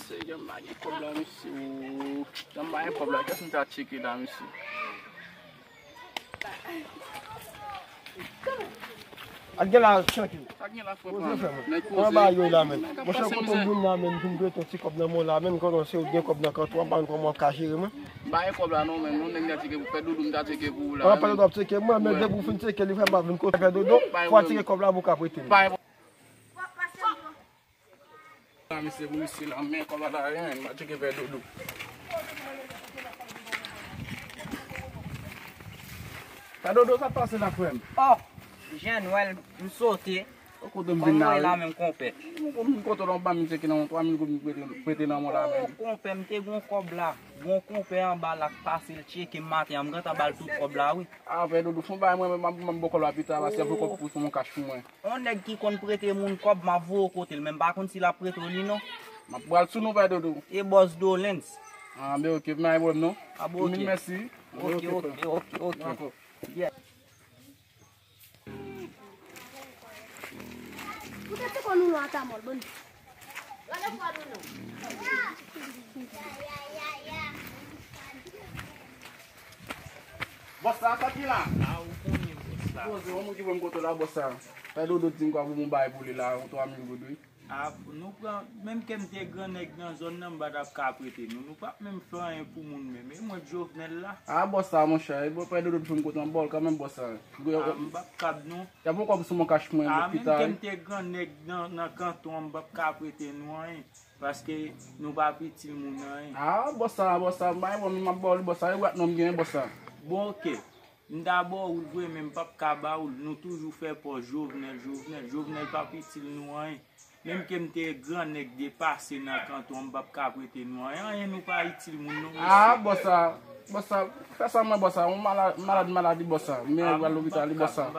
monsieur, il y a un problème, monsieur. Il y a un problème. Qu'est-ce que tu as checké là, monsieur? Agel la tranquille. Agel la faut on ba yo la men. Mo che ko ton bun la men kum do to si kob na mo la men ko non se o gen kob na kan to ban ko mo ka jere men. Ba e kob la non men, non ngi tike pour do dum ta tike pour la. On pas do tike moi mais de bu fin tike li fa ba vin ko faire dodo. Faut tike kob la bu ka prêter. Ah monsieur, monsieur la main kob la rien, ma tike faire dodo. Ta dodo ça passe la frère. Oh, Jean-Noël, me sauter. Comment il a même compé? Quand on va me dire que non, 3000 prêter dans mon la. Compé, me te gon kob là. Bon compé en bas la passer le check matin, me gata bal tout kob là oui. Ah ben dodo font ba moi même beaucoup la pita parce que beaucoup pour mon cash moi. On nèg qui kon prêter mon kob ma vo côté même pas kon si la prêter li non. Ma bral sou nou ba dodo. Et boss Dolens. Ah ben OK, mais bon non. Ah bon OK. Merci. OK. Yeah. Peut-être qu'on nous attend mal bon. Bossa tá aqui lá. Ah, o comigo bossa. Você vamos que vamos botar lá bossa. Tá do tinho com um bairro por lá, o teu amigo do. Ah, nous même que m'te grand nèg dans zone nan ba dap ka prêter nous pas même faire rien pour moun même moi Jovenel là. Ah bossa mon cher, il faut pas de film côté un bol quand même bossa. Ba kab non. Ya bon comme sur mon cache moi hôpital. Ah, même que m'te grand nèg dans canton ba ka prêter nous rien parce que nous pas petit moun rien. Ah bossa, mais bon ma bol bossa, il va non bien bossa. Bon OK. D'abord ou voyez même pas kaba ou nous toujours faire pour Jovenel pas petit nous rien. Même que m'te grand nèg dépassé dans canton m'pa ka prêter nous rien nous pas utile moun non. Ah bossa, fais ça moi bossa, on maladie bossa, mais à l'hôpital bossa.